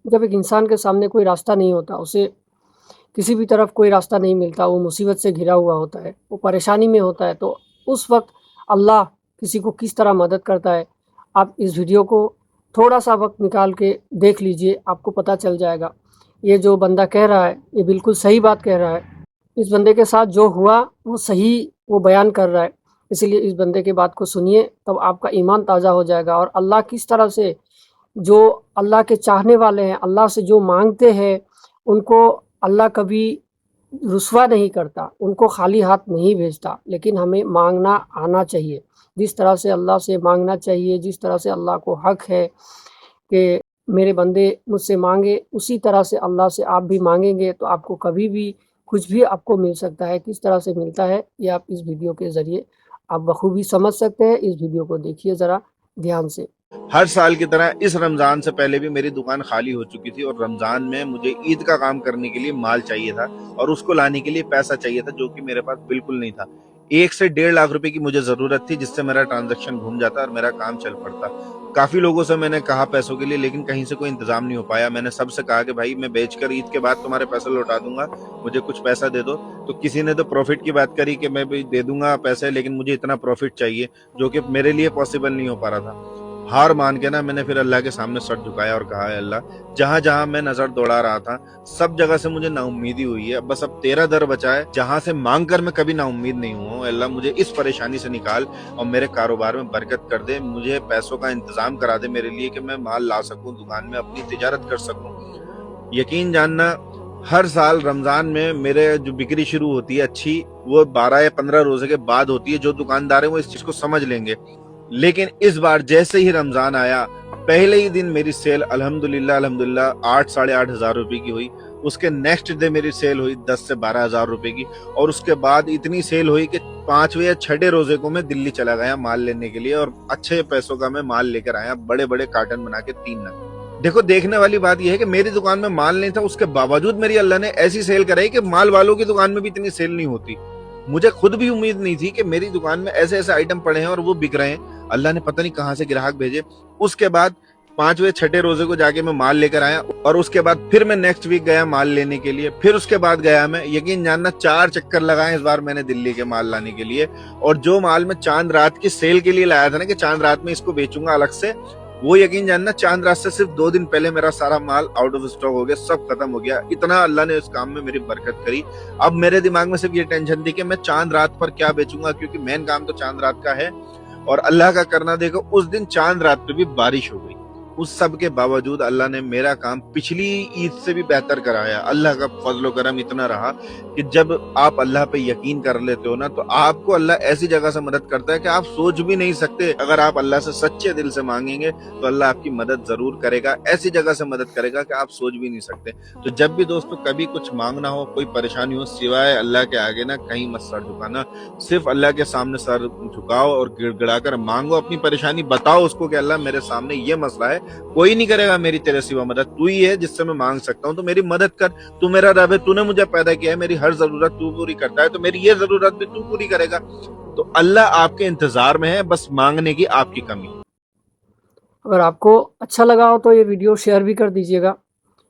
جب ایک انسان کے سامنے کوئی راستہ نہیں ہوتا، اسے کسی بھی طرف کوئی راستہ نہیں ملتا، وہ مصیبت سے گھرا ہوا ہوتا ہے، وہ پریشانی میں ہوتا ہے، تو اس وقت اللہ کسی کو کس طرح مدد کرتا ہے، آپ اس ویڈیو کو تھوڑا سا وقت نکال کے دیکھ لیجئے، آپ کو پتہ چل جائے گا۔ یہ جو بندہ کہہ رہا ہے یہ بالکل صحیح بات کہہ رہا ہے۔ اس بندے کے ساتھ جو ہوا وہ صحیح وہ بیان کر رہا ہے، اسی لیے اس بندے کی بات کو سنیے، تب آپ کا ایمان تازہ ہو جائے گا، اور اللہ کس طرح سے جو اللہ کے چاہنے والے ہیں، اللہ سے جو مانگتے ہیں، ان کو اللہ کبھی رسوا نہیں کرتا، ان کو خالی ہاتھ نہیں بھیجتا، لیکن ہمیں مانگنا آنا چاہیے، جس طرح سے اللہ سے مانگنا چاہیے، جس طرح سے اللہ کو حق ہے کہ میرے بندے مجھ سے مانگے، اسی طرح سے اللہ سے آپ بھی مانگیں گے تو آپ کو کبھی بھی کچھ بھی آپ کو مل سکتا ہے۔ کس طرح سے ملتا ہے یہ آپ اس ویڈیو کے ذریعے آپ بخوبی سمجھ سکتے ہیں۔ اس ویڈیو کو دیکھیے ذرا دھیان سے۔ ہر سال کی طرح اس رمضان سے پہلے بھی میری دکان خالی ہو چکی تھی، اور رمضان میں مجھے عید کا کام کرنے کے لیے مال چاہیے تھا اور اس کو لانے کے لیے پیسہ چاہیے تھا، جو کہ میرے پاس بالکل نہیں تھا۔ 1 سے 1.5 لاکھ روپے کی مجھے ضرورت تھی، جس سے میرا ٹرانزیکشن گھوم جاتا اور میرا کام چل پڑتا۔ کافی لوگوں سے میں نے کہا پیسوں کے لیے، لیکن کہیں سے کوئی انتظام نہیں ہو پایا۔ میں نے سب سے کہا کہ بھائی میں بیچ کر عید کے بعد تمہارے پیسے لوٹا دوں گا، مجھے کچھ پیسہ دے دو۔ تو کسی نے تو پروفٹ کی بات کری کہ میں بھی دے دوں گا پیسے، لیکن مجھے اتنا پروفٹ چاہیے جو کہ میرے لیے پاسبل نہیں ہو پا رہا تھا۔ ہار مان کے میں نے پھر اللہ کے سامنے سر جھکایا اور کہا اے اللہ، جہاں جہاں میں نظر دوڑا رہا تھا سب جگہ سے مجھے نا امیدی ہوئی ہے، بس اب تیرا در بچا ہے جہاں سے مانگ کر میں کبھی نا امید نہیں ہوا ہوں۔ اے اللہ مجھے اس پریشانی سے نکال اور میرے کاروبار میں برکت کر دے، مجھے پیسوں کا انتظام کرا دے میرے لیے، کہ میں مال لا سکوں، دکان میں اپنی تجارت کر سکوں۔ یقین جاننا، ہر سال رمضان میں میرے جو بکری شروع ہوتی ہے اچھی، وہ 12 یا 15 روزے کے بعد ہوتی ہے۔ جو دکاندار ہیں وہ اس چیز کو سمجھ لیں گے، لیکن اس بار جیسے ہی رمضان آیا، پہلے ہی دن میری سیل الحمدللہ 8-8.5 ہزار روپے کی ہوئی۔ اس کے نیکسٹ ڈے میری سیل ہوئی 10 سے 12 ہزار روپے کی، اور اس کے بعد اتنی سیل ہوئی کہ 5ویں یا 6ٹھے روزے کو میں دلی چلا گیا مال لینے کے لیے، اور اچھے پیسوں کا میں مال لے کر آیا، بڑے بڑے کارٹن بنا کے 3 نگ۔ دیکھو، دیکھنے والی بات یہ ہے کہ میری دکان میں مال نہیں تھا، اس کے باوجود میری اللہ نے ایسی سیل کرائی کہ مال والوں کی دکان میں بھی اتنی سیل نہیں ہوتی۔ مجھے خود بھی امید نہیں تھی کہ میری دکان میں ایسے ایسے آئٹم پڑے ہیں اور وہ بک رہے ہیں۔ اللہ نے پتہ نہیں کہاں سے گراہک بھیجے۔ اس کے بعد 5ویں 6ٹھے روزے کو جا کے میں مال لے کر آیا، اور اس کے بعد پھر میں نیکسٹ ویک گیا مال لینے کے لیے، پھر اس کے بعد گیا میں، یقین جاننا 4 چکر لگائے اس بار میں نے دلی کے مال لانے کے لیے۔ اور جو مال میں چاند رات کی سیل کے لیے لایا تھا نا کہ چاند رات میں اس کو بیچوں گا الگ سے، وہ یقین جاننا چاند رات سے صرف 2 دن پہلے میرا سارا مال آؤٹ آف اسٹاک ہو گیا، سب ختم ہو گیا۔ اتنا اللہ نے اس کام میں میری برکت کری۔ اب میرے دماغ میں صرف یہ ٹینشن تھی کہ میں چاند رات پر کیا بیچوں گا، کیونکہ مین کام تو چاند رات کا ہے۔ اور اللہ کا کرنا دیکھو، اس دن چاند رات پہ بھی بارش ہو گئی۔ اس سب کے باوجود اللہ نے میرا کام پچھلی عید سے بھی بہتر کرایا۔ اللہ کا فضل و کرم اتنا رہا کہ جب آپ اللہ پہ یقین کر لیتے ہو نا، تو آپ کو اللہ ایسی جگہ سے مدد کرتا ہے کہ آپ سوچ بھی نہیں سکتے۔ اگر آپ اللہ سے سچے دل سے مانگیں گے تو اللہ آپ کی مدد ضرور کرے گا، ایسی جگہ سے مدد کرے گا کہ آپ سوچ بھی نہیں سکتے۔ تو جب بھی دوستو کبھی کچھ مانگنا ہو، کوئی پریشانی ہو، سوائے اللہ کے آگے نا کہیں مت سر جھکانا، صرف اللہ کے سامنے سر جھکاؤ اور گڑ گڑا کر مانگو، اپنی پریشانی بتاؤ اس کو کہ اللہ میرے سامنے یہ مسئلہ ہے، کوئی نہیں کرے گا میری تیرے سوا مدد، تو ہی ہے جس سے میں مانگ سکتا ہوں، تو میری مدد کر۔ تو میرا رب ہے، تو نے مجھے پیدا کیا ہے، میری ہر ضرورت تو پوری کرتا ہے، تو میری یہ ضرورت بھی تو پوری کرے گا۔ تو اللہ آپ کے انتظار میں ہے، بس مانگنے کی آپ کی کمی۔ اگر آپ کو اچھا لگا ہو تو یہ ویڈیو شیئر بھی کر دیجیے گا۔